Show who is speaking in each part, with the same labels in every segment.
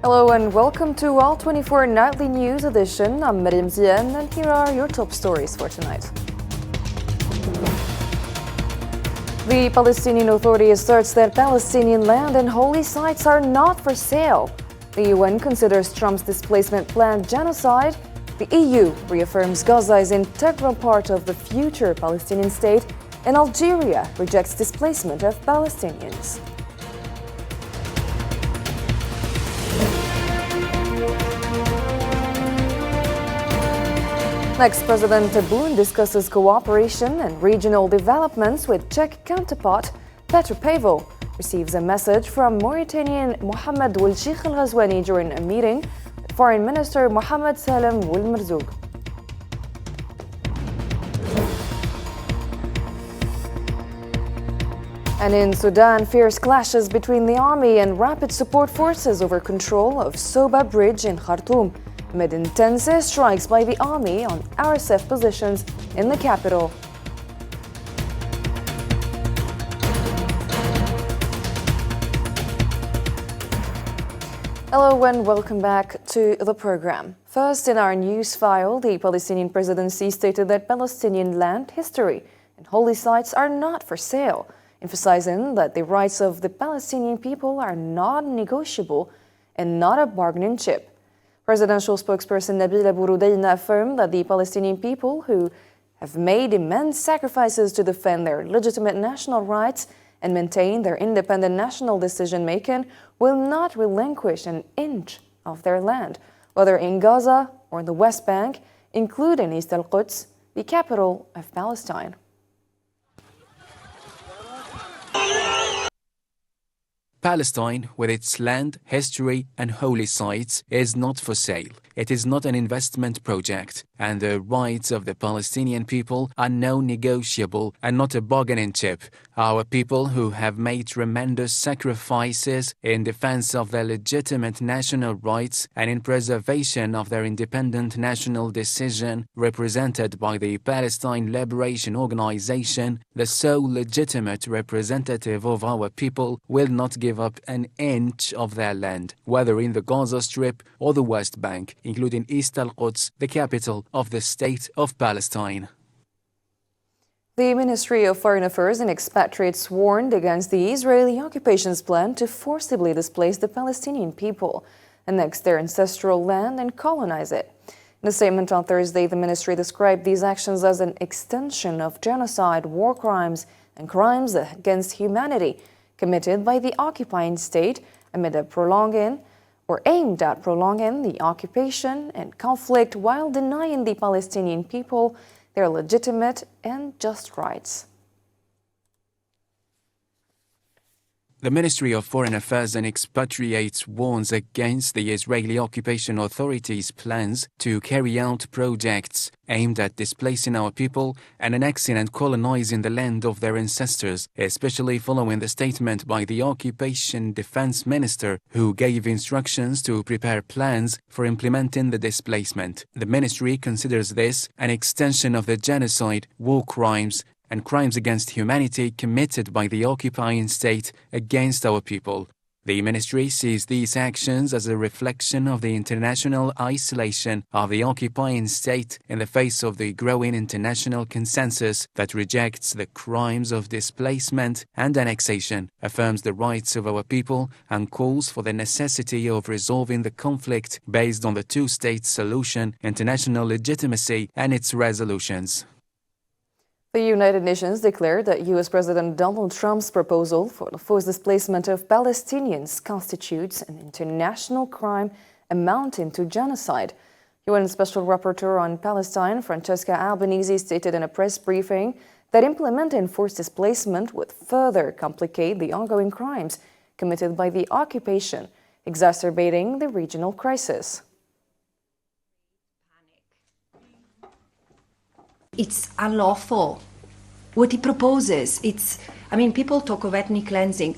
Speaker 1: Hello and welcome to All 24 Nightly News Edition. I'm Mariam Zian and here are your top stories for tonight. The Palestinian Authority asserts that Palestinian land and holy sites are not for sale. The UN considers Trump's displacement plan genocide. The EU reaffirms Gaza is an integral part of the future Palestinian state, and Algeria rejects displacement of Palestinians. Next, President Tebboune discusses cooperation and regional developments with Czech counterpart Petr Pavel. Receives a message from Mauritanian Mohamed Ould-Sheikh Al-Ghazouani during a meeting with Foreign Minister Mohamed Salem Ould Merzoug. And in Sudan, fierce clashes between the army and rapid support forces over control of Soba Bridge in Khartoum, amid intense strikes by the army on RSF positions in the capital. Hello and welcome back to the program. First, in our news file, the Palestinian presidency stated that Palestinian land, history, and holy sites are not for sale, emphasizing that the rights of the Palestinian people are non-negotiable and not a bargaining chip. Presidential spokesperson Nabila Bourudayna affirmed that the Palestinian people, who have made immense sacrifices to defend their legitimate national rights and maintain their independent national decision-making, will not relinquish an inch of their land, whether in Gaza or in the West Bank, including East al-Quds, the capital of Palestine.
Speaker 2: Palestine, with its land, history, and holy sites, is not for sale. It is not an investment project, and the rights of the Palestinian people are non-negotiable and not a bargaining chip. Our people, who have made tremendous sacrifices in defense of their legitimate national rights and in preservation of their independent national decision, represented by the Palestine Liberation Organization, the sole legitimate representative of our people, will not give up an inch of their land, whether in the Gaza Strip or the West Bank, including East al-Quds, the capital of the State of Palestine.
Speaker 1: The Ministry of Foreign Affairs and Expatriates warned against the Israeli occupation's plan to forcibly displace the Palestinian people, annex their ancestral land and colonize it. In a statement on Thursday, the ministry described these actions as an extension of genocide, war crimes, and crimes against humanity committed by the occupying state amid a aimed at prolonging the occupation and conflict while denying the Palestinian people their legitimate and just rights.
Speaker 2: The Ministry of Foreign Affairs and Expatriates warns against the Israeli occupation authorities' plans to carry out projects aimed at displacing our people and annexing and colonizing the land of their ancestors, especially following the statement by the occupation defense minister, who gave instructions to prepare plans for implementing the displacement. The ministry considers this an extension of the genocide, war crimes, and crimes against humanity committed by the occupying state against our people. The ministry sees these actions as a reflection of the international isolation of the occupying state in the face of the growing international consensus that rejects the crimes of displacement and annexation, affirms the rights of our people, and calls for the necessity of resolving the conflict based on the two-state solution, international legitimacy, and its resolutions.
Speaker 1: The United Nations declared that U.S. President Donald Trump's proposal for the forced displacement of Palestinians constitutes an international crime amounting to genocide. UN Special Rapporteur on Palestine, Francesca Albanese, stated in a press briefing that implementing forced displacement would further complicate the ongoing crimes committed by the occupation, exacerbating the regional crisis.
Speaker 3: It's unlawful. What he proposes, people talk of ethnic cleansing.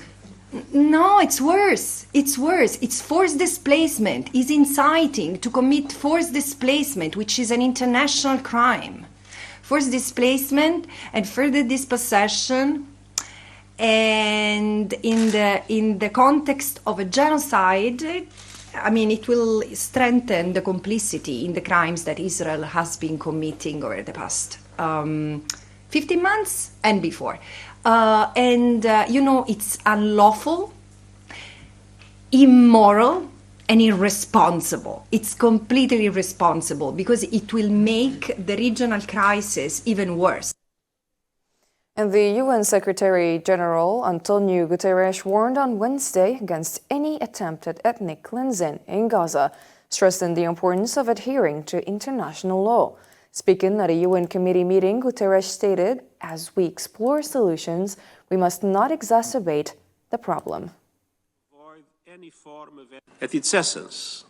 Speaker 3: No, it's worse. It's worse. It's forced displacement. It's inciting to commit forced displacement, which is an international crime. Forced displacement and further dispossession, and in the context of a genocide, I mean, it will strengthen the complicity in the crimes that Israel has been committing over the past 15 months and before. You know, it's unlawful, immoral, and irresponsible. It's completely irresponsible because it will make the regional crisis even worse.
Speaker 1: And the UN Secretary General Antonio Guterres warned on Wednesday against any attempt at ethnic cleansing in Gaza, stressing the importance of adhering to international law. Speaking at a UN committee meeting, Guterres stated, "As we explore solutions, we must not exacerbate the problem."
Speaker 4: Any form of, at its essence,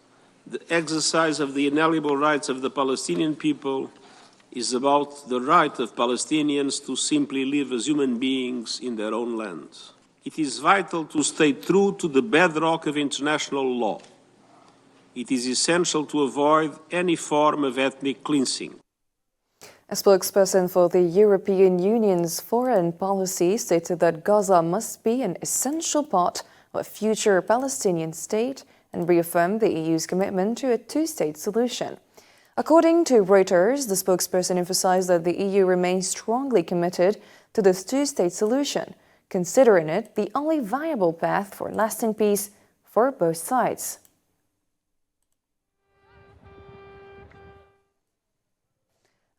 Speaker 4: the exercise of the inalienable rights of the Palestinian people is about the right of Palestinians to simply live as human beings in their own land. It is vital to stay true to the bedrock of international law. It is essential to avoid any form of ethnic cleansing.
Speaker 1: A spokesperson for the European Union's foreign policy stated that Gaza must be an essential part of a future Palestinian state and reaffirmed the EU's commitment to a two-state solution. According to Reuters, the spokesperson emphasized that the EU remains strongly committed to this two-state solution, considering it the only viable path for lasting peace for both sides.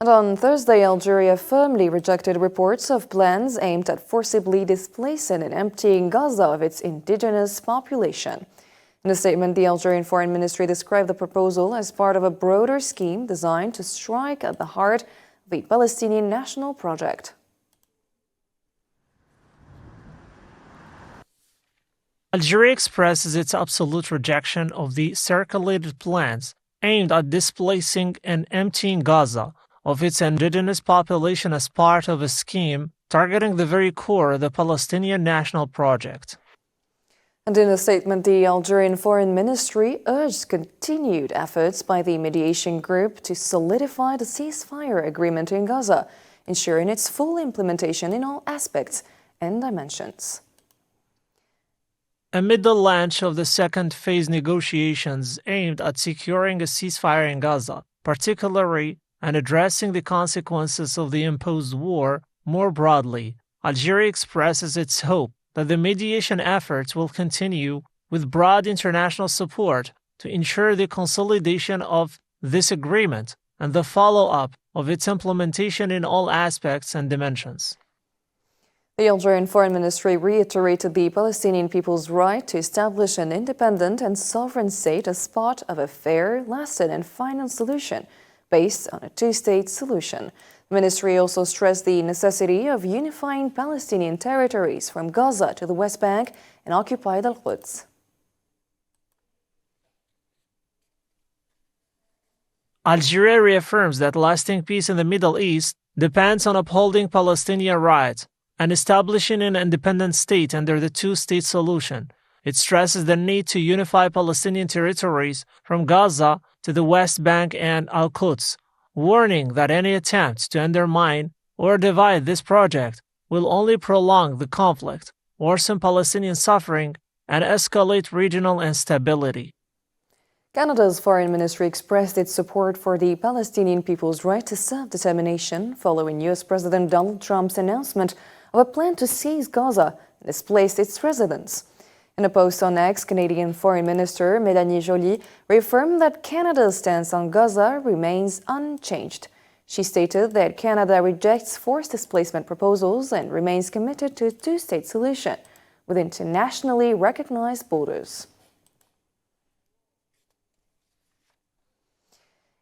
Speaker 1: And on Thursday, Algeria firmly rejected reports of plans aimed at forcibly displacing and emptying Gaza of its indigenous population. In a statement, the Algerian Foreign Ministry described the proposal as part of a broader scheme designed to strike at the heart of the Palestinian national project.
Speaker 5: Algeria expresses its absolute rejection of the circulated plans aimed at displacing and emptying Gaza of its indigenous population as part of a scheme targeting the very core of the Palestinian national project.
Speaker 1: And in a statement, the Algerian Foreign Ministry urged continued efforts by the mediation group to solidify the ceasefire agreement in Gaza, ensuring its full implementation in all aspects and dimensions.
Speaker 5: Amid the launch of the second phase negotiations aimed at securing a ceasefire in Gaza, particularly and addressing the consequences of the imposed war more broadly, Algeria expresses its hope that the mediation efforts will continue with broad international support to ensure the consolidation of this agreement and the follow-up of its implementation in all aspects and dimensions.
Speaker 1: The Algerian Foreign Ministry reiterated the Palestinian people's right to establish an independent and sovereign state as part of a fair, lasting and final solution based on a two-state solution. The ministry also stressed the necessity of unifying Palestinian territories from Gaza to the West Bank and occupied Al-Quds.
Speaker 5: Algeria reaffirms that lasting peace in the Middle East depends on upholding Palestinian rights and establishing an independent state under the two-state solution. It stresses the need to unify Palestinian territories from Gaza to the West Bank and Al-Quds, warning that any attempt to undermine or divide this project will only prolong the conflict, worsen Palestinian suffering, and escalate regional instability.
Speaker 1: Canada's foreign ministry expressed its support for the Palestinian people's right to self-determination following U.S. President Donald Trump's announcement of a plan to seize Gaza and displace its residents. In a post on X, Canadian Foreign Minister Mélanie Joly reaffirmed that Canada's stance on Gaza remains unchanged. She stated that Canada rejects forced displacement proposals and remains committed to a two-state solution with internationally recognized borders.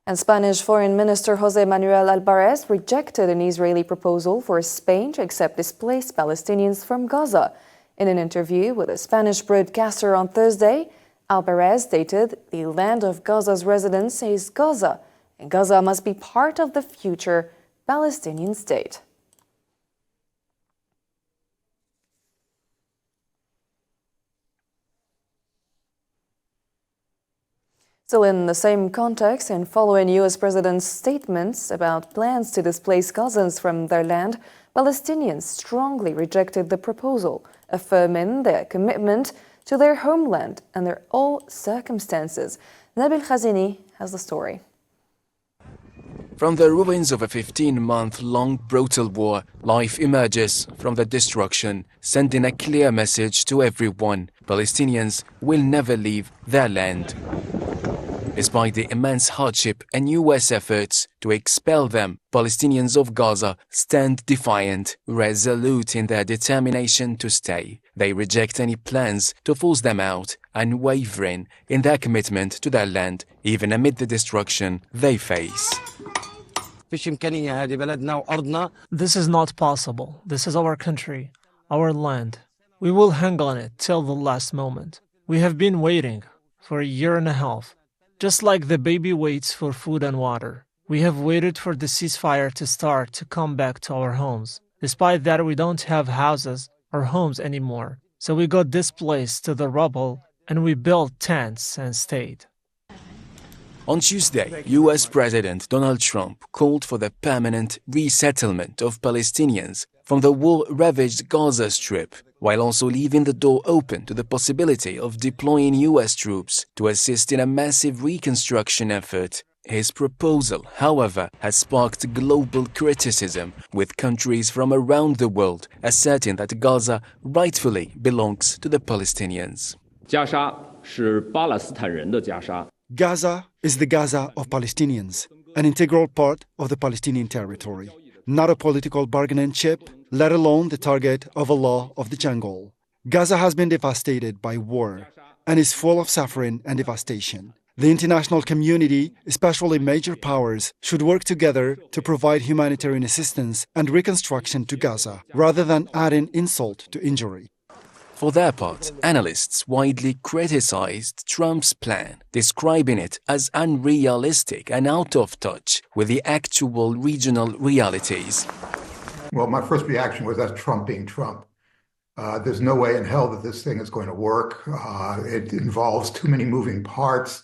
Speaker 1: And Spanish Foreign Minister José Manuel Álvarez rejected an Israeli proposal for Spain to accept displaced Palestinians from Gaza. In an interview with a Spanish broadcaster on Thursday, Álvarez stated the land of Gaza's residents is Gaza, and Gaza must be part of the future Palestinian state. Still in the same context and following U.S. President's statements about plans to displace Gazans from their land, Palestinians strongly rejected the proposal, affirming their commitment to their homeland under all circumstances. Nabil Khazini has the story.
Speaker 2: From the ruins of a 15-month-long brutal war, life emerges from the destruction, sending a clear message to everyone: Palestinians will never leave their land. Despite the immense hardship and US efforts to expel them, Palestinians of Gaza stand defiant, resolute in their determination to stay. They reject any plans to force them out, unwavering in their commitment to their land, even amid the destruction they face.
Speaker 5: This is not possible. This is our country, our land. We will hang on it till the last moment. We have been waiting for a year and a half, just like the baby waits for food and water. We have waited for the ceasefire to start to come back to our homes. Despite that, we don't have houses or homes anymore. So we got displaced to the rubble and we built tents and stayed.
Speaker 2: On Tuesday, US President Donald Trump called for the permanent resettlement of Palestinians from the war-ravaged Gaza Strip, while also leaving the door open to the possibility of deploying US troops to assist in a massive reconstruction effort. His proposal, however, has sparked global criticism, with countries from around the world asserting that Gaza rightfully belongs to the Palestinians.
Speaker 6: Gaza is the Gaza of Palestinians, an integral part of the Palestinian territory, not a political bargaining chip, let alone the target of a law of the jungle. Gaza has been devastated by war and is full of suffering and devastation. The international community, especially major powers, should work together to provide humanitarian assistance and reconstruction to Gaza, rather than adding insult to injury.
Speaker 2: For their part, analysts widely criticized Trump's plan, describing it as unrealistic and out of touch with the actual regional realities.
Speaker 7: Well, my first reaction was, that's Trump being Trump. There's no way in hell that this thing is going to work. It involves too many moving parts.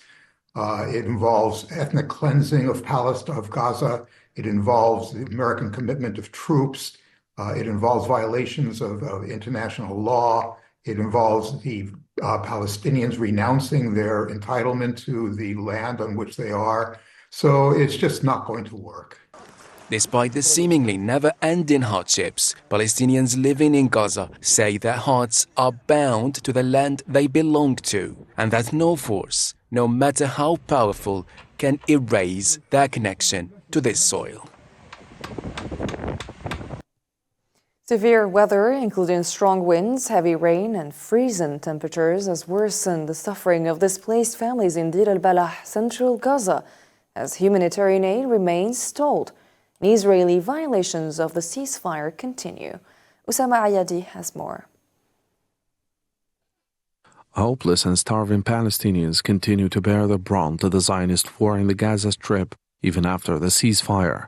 Speaker 7: It involves ethnic cleansing of Gaza. It involves the American commitment of troops. It involves violations of international law. It involves the Palestinians renouncing their entitlement to the land on which they are. So it's just not going to work.
Speaker 2: Despite the seemingly never-ending hardships, Palestinians living in Gaza say their hearts are bound to the land they belong to, and that no force, no matter how powerful, can erase their connection to this soil.
Speaker 1: Severe weather, including strong winds, heavy rain, and freezing temperatures, has worsened the suffering of displaced families in Deir al-Balah, central Gaza, as humanitarian aid remains stalled. And Israeli violations of the ceasefire continue. Usama Ayadi has more.
Speaker 8: Hopeless and starving Palestinians continue to bear the brunt of the Zionist war in the Gaza Strip, even after the ceasefire.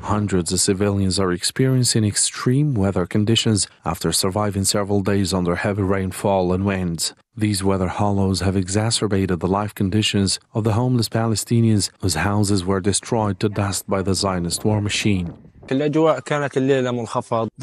Speaker 8: Hundreds of civilians are experiencing extreme weather conditions after surviving several days under heavy rainfall and winds. These weather hollows have exacerbated the life conditions of the homeless Palestinians whose houses were destroyed to dust by the Zionist war machine.
Speaker 2: There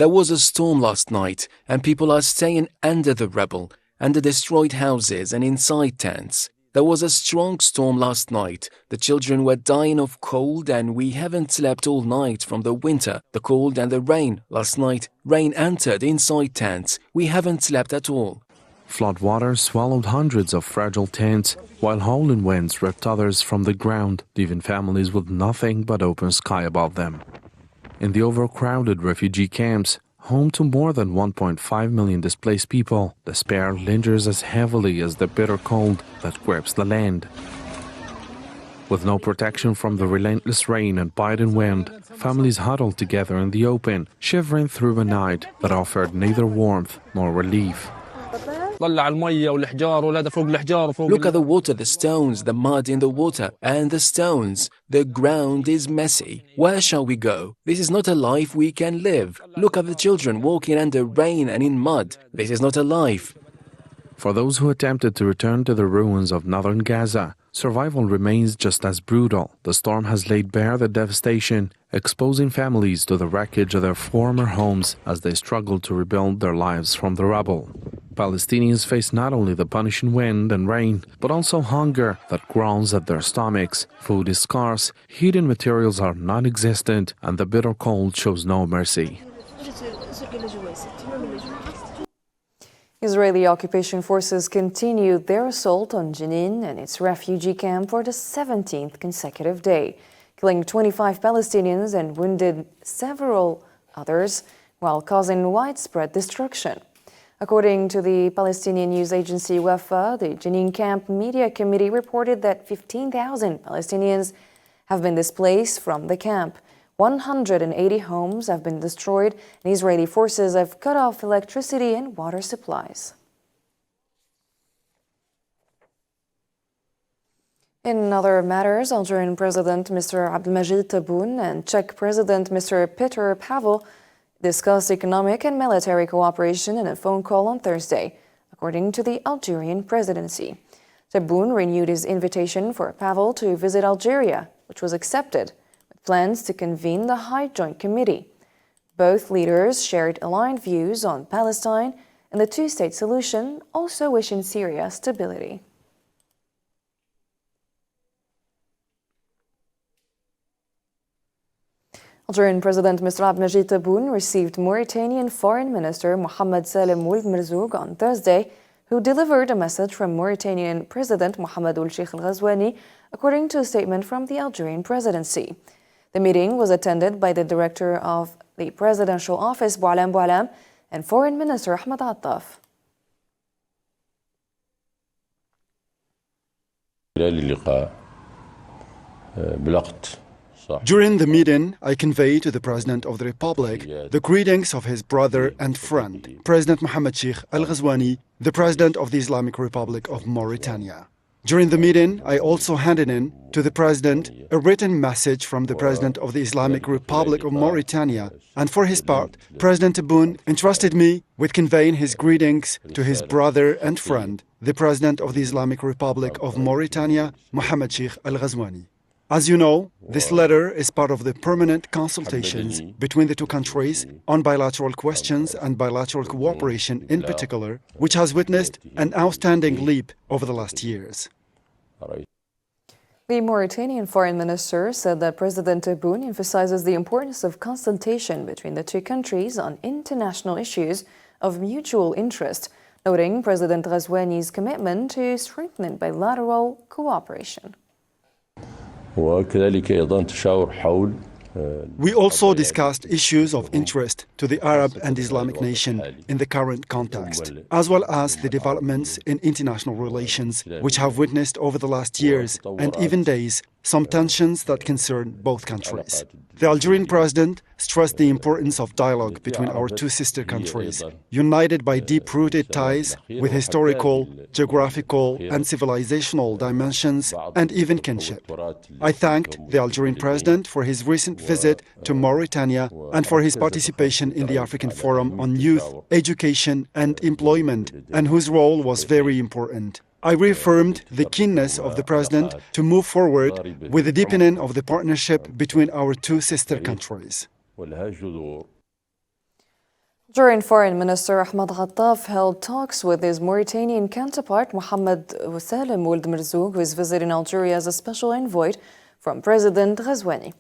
Speaker 2: was a storm last night, and people are staying under the rubble, under destroyed houses and inside tents. There was a strong storm last night. The children were dying of cold, and we haven't slept all night from the winter, the cold and the rain. Last night, rain entered inside tents. We haven't slept at all.
Speaker 8: Floodwaters swallowed hundreds of fragile tents, while howling winds ripped others from the ground, leaving families with nothing but open sky above them. In the overcrowded refugee camps, home to more than 1.5 million displaced people, despair lingers as heavily as the bitter cold that grips the land. With no protection from the relentless rain and biting wind, families huddled together in the open, shivering through a night that offered neither warmth nor relief.
Speaker 2: Look at the water, the stones, the mud in the water, and the stones. The ground is messy. Where shall we go? This is not a life we can live. Look at the children walking under rain and in mud. This is not a life.
Speaker 8: For those who attempted to return to the ruins of northern Gaza, survival remains just as brutal. The storm has laid bare the devastation, exposing families to the wreckage of their former homes as they struggle to rebuild their lives from the rubble. Palestinians face not only the punishing wind and rain, but also hunger that groans at their stomachs. Food is scarce, heating materials are non-existent, and the bitter cold shows no mercy.
Speaker 1: Israeli occupation forces continued their assault on Jenin and its refugee camp for the 17th consecutive day, killing 25 Palestinians and wounded several others, while causing widespread destruction. According to the Palestinian news agency Wafa, the Jenin Camp Media Committee reported that 15,000 Palestinians have been displaced from the camp. 180 homes have been destroyed, and Israeli forces have cut off electricity and water supplies. In other matters, Algerian President Mr. Abdelmajid Tebboune and Czech President Mr. Petr Pavel discussed economic and military cooperation in a phone call on Thursday, according to the Algerian presidency. Tebboune renewed his invitation for Pavel to visit Algeria, which was accepted, with plans to convene the High Joint Committee. Both leaders shared aligned views on Palestine and the two-state solution, also wishing Syria stability. Algerian President Mr. Abdelmajid Tebboune received Mauritanian Foreign Minister Mohamed Salem Ould Merzoug on Thursday, who delivered a message from Mauritanian President Mohamed Ould Sheikh Al Ghazouani, according to a statement from the Algerian presidency. The meeting was attended by the director of the presidential office, Boualam Boualam, and Foreign Minister Ahmed Attaf.
Speaker 6: During the meeting, I conveyed to the President of the Republic the greetings of his brother and friend, President Mohamed Sheikh Al Ghazouani, the President of the Islamic Republic of Mauritania. During the meeting, I also handed in to the President a written message from the President of the Islamic Republic of Mauritania, and for his part, President Tebboune entrusted me with conveying his greetings to his brother and friend, the President of the Islamic Republic of Mauritania, Mohamed Sheikh Al Ghazouani. As you know, this letter is part of the permanent consultations between the two countries on bilateral questions and bilateral cooperation in particular, which has witnessed an outstanding leap over the last years.
Speaker 1: The Mauritanian foreign minister said that President Tebboune emphasizes the importance of consultation between the two countries on international issues of mutual interest, noting President Ghazouani's commitment to strengthen bilateral cooperation.
Speaker 6: We also discussed issues of interest to the Arab and Islamic nation in the current context, as well as the developments in international relations, which have witnessed over the last years and even days some tensions that concern both countries. The Algerian president stressed the importance of dialogue between our two sister countries, united by deep-rooted ties with historical, geographical, and civilizational dimensions, and even kinship. I thanked the Algerian president for his recent visit to Mauritania and for his participation in the African Forum on Youth, Education, and Employment, and whose role was very important. I reaffirmed the keenness of the President to move forward with the deepening of the partnership between our two sister countries.
Speaker 1: Algerian Foreign Minister Ahmed Attaf held talks with his Mauritanian counterpart Mohamed Salem Ould Merzoug, who is visiting Algeria as a special envoy from President Ghazouani.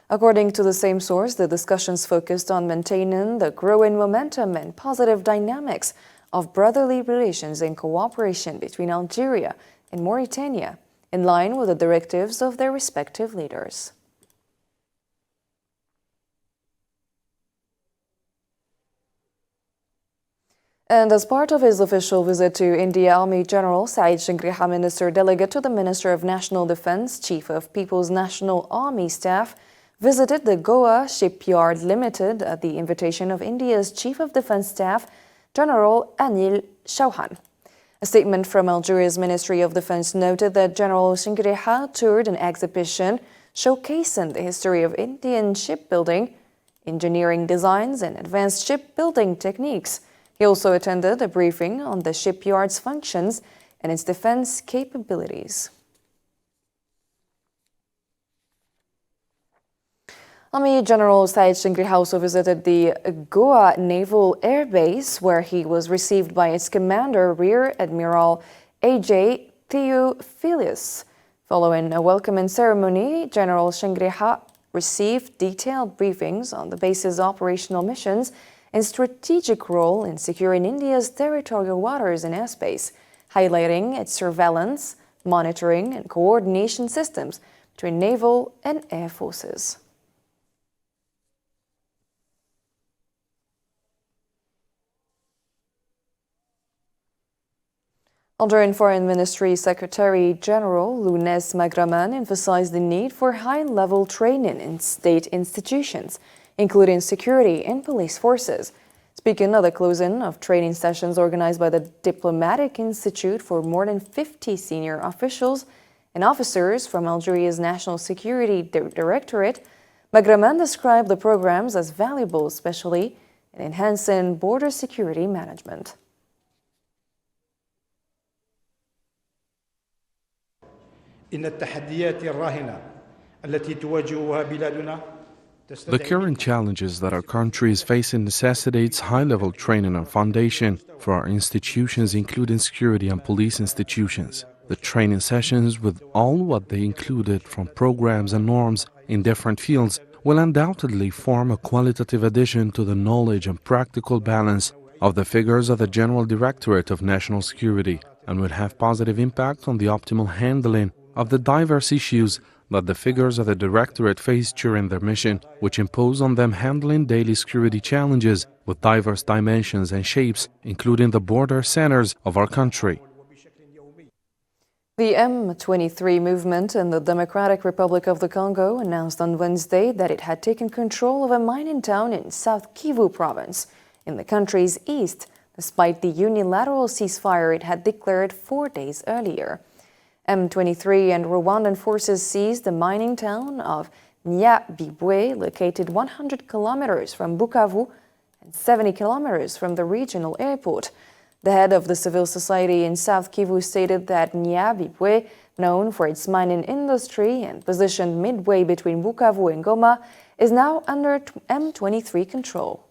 Speaker 1: According to the same source, the discussions focused on maintaining the growing momentum and positive dynamics of brotherly relations and cooperation between Algeria and Mauritania, in line with the directives of their respective leaders. And as part of his official visit to India, Army General Saeed Shingriha, Minister Delegate to the Minister of National Defense, Chief of People's National Army Staff, visited the Goa Shipyard Limited at the invitation of India's Chief of Defense Staff, General Anil Chauhan. A statement from Algeria's Ministry of Defense noted that General Shingriha toured an exhibition showcasing the history of Indian shipbuilding, engineering designs, and advanced shipbuilding techniques. He also attended a briefing on the shipyard's functions and its defense capabilities. Army General Said Shingri also visited the Goa Naval Air Base, where he was received by its commander, Rear Admiral A.J. Theophilus. Following a welcoming ceremony, General Shingriha received detailed briefings on the base's operational missions and strategic role in securing India's territorial waters and airspace, highlighting its surveillance, monitoring, and coordination systems between naval and air forces. Algerian Foreign Ministry Secretary General Lounès Magraman emphasized the need for high-level training in state institutions, including security and police forces. Speaking at the closing of training sessions organized by the Diplomatic Institute for more than 50 senior officials and officers from Algeria's National Security Directorate, Magraman described the programs as valuable, especially in enhancing border security management.
Speaker 9: إن التحديات الراهنة التي تواجهها بلادنا.
Speaker 8: The current challenges that our country is facing necessitates high-level training and foundation for our institutions, including security and police institutions. The training sessions, with all what they included from programs and norms in different fields, will undoubtedly form a qualitative addition to the knowledge and practical balance of the figures of the General Directorate of National Security, and will have positive impact on the optimal handling of the diverse issues that the figures of the Directorate face during their mission, which impose on them handling daily security challenges with diverse dimensions and shapes, including the border centers of our country.
Speaker 1: The M23 movement in the Democratic Republic of the Congo announced on Wednesday that it had taken control of a mining town in South Kivu province, in the country's east, despite the unilateral ceasefire it had declared 4 days earlier. M23 and Rwandan forces seized the mining town of Nyabibwe, located 100 kilometers from Bukavu and 70 kilometers from the regional airport. The head of the civil society in South Kivu stated that Nyabibwe, known for its mining industry and positioned midway between Bukavu and Goma, is now under M23 control.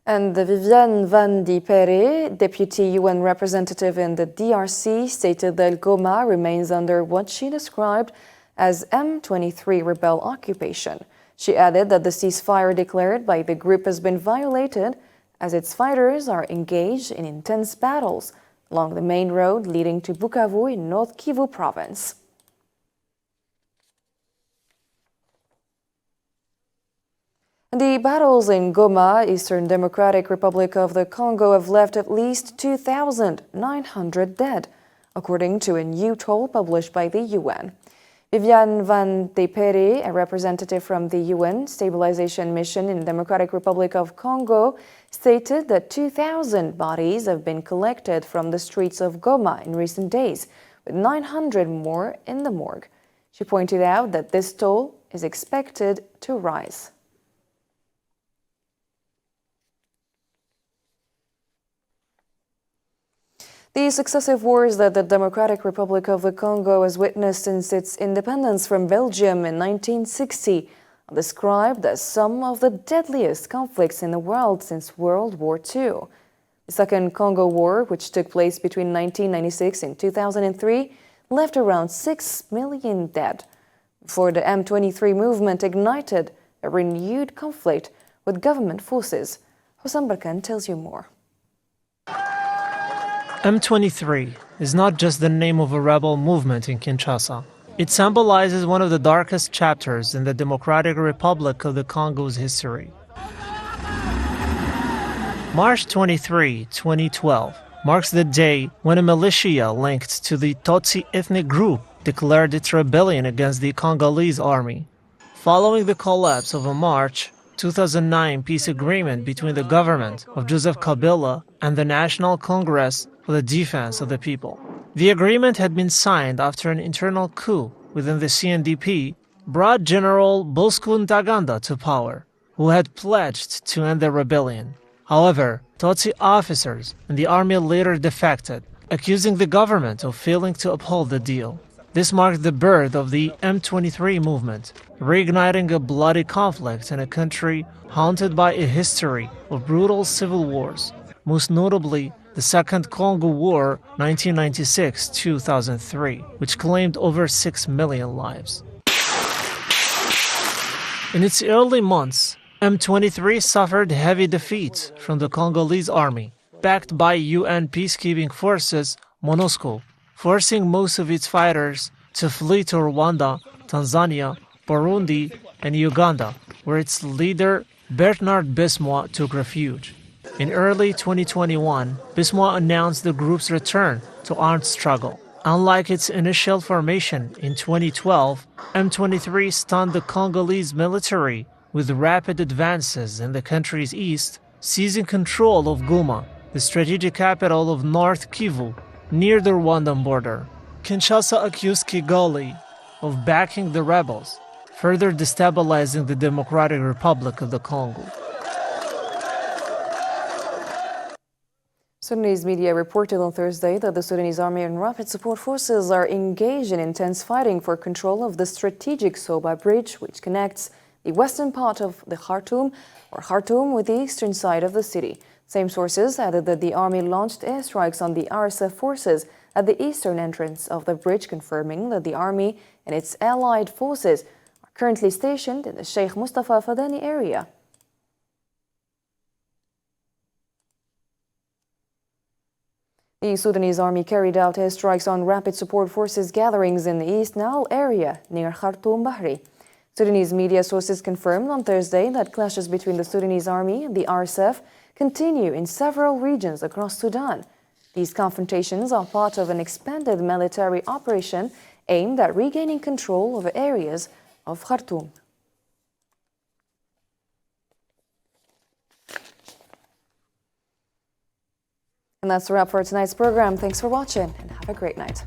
Speaker 1: And Viviane van die Perre, deputy UN representative in the DRC, stated that Goma remains under what she described as M23 rebel occupation. She added that the ceasefire declared by the group has been violated as its fighters are engaged in intense battles along the main road leading to Bukavu in North Kivu province. The battles in Goma, Eastern Democratic Republic of the Congo, have left at least 2,900 dead, according to a new toll published by the UN. Viviane van die Perre, a representative from the UN Stabilization Mission in the Democratic Republic of Congo, stated that 2,000 bodies have been collected from the streets of Goma in recent days, with 900 more in the morgue. She pointed out that this toll is expected to rise. The successive wars that the Democratic Republic of the Congo has witnessed since its independence from Belgium in 1960 are described as some of the deadliest conflicts in the world since World War II. The Second Congo War, which took place between 1996 and 2003, left around 6 million dead, before the M23 movement ignited a renewed conflict with government forces. Hossam Barkan tells you more.
Speaker 5: M23 is not just the name of a rebel movement in Kinshasa. It symbolizes one of the darkest chapters in the Democratic Republic of the Congo's history. March 23, 2012 marks the day when a militia linked to the Tutsi ethnic group declared its rebellion against the Congolese army. Following the collapse of a March 2009 peace agreement between the government of Joseph Kabila and the National Congress for the Defense of the People. The agreement had been signed after an internal coup within the CNDP brought General Bosco Ntaganda to power, who had pledged to end the rebellion. However, Tutsi officers and the army later defected, accusing the government of failing to uphold the deal. This marked the birth of the M23 movement, reigniting a bloody conflict in a country haunted by a history of brutal civil wars, most notably the Second Congo War 1996-2003, which claimed over 6 million lives. In its early months, M23 suffered heavy defeats from the Congolese army, backed by UN peacekeeping forces MONUSCO, forcing most of its fighters to flee to Rwanda, Tanzania, Burundi, and Uganda, where its leader Bernard Bismuth took refuge. In early 2021, Bismuth announced the group's return to armed struggle. Unlike its initial formation in 2012, M23 stunned the Congolese military with rapid advances in the country's east, seizing control of Goma, the strategic capital of North Kivu, near the Rwandan border. Kinshasa accused Kigali of backing the rebels, further destabilizing the Democratic Republic of the Congo.
Speaker 1: Sudanese media reported on Thursday that the Sudanese Army and Rapid Support Forces are engaged in intense fighting for control of the strategic Soba Bridge, which connects the western part of the Khartoum with the eastern side of the city. Same sources added that the army launched airstrikes on the RSF forces at the eastern entrance of the bridge, confirming that the army and its allied forces are currently stationed in the Sheikh Mustafa Fadani area. The Sudanese army carried out airstrikes on Rapid Support Forces gatherings in the East Nile area near Khartoum Bahri. Sudanese media sources confirmed on Thursday that clashes between the Sudanese army and the RSF continue in several regions across Sudan. These confrontations are part of an expanded military operation aimed at regaining control over areas of Khartoum. And that's a wrap for tonight's program. Thanks for watching and have a great night.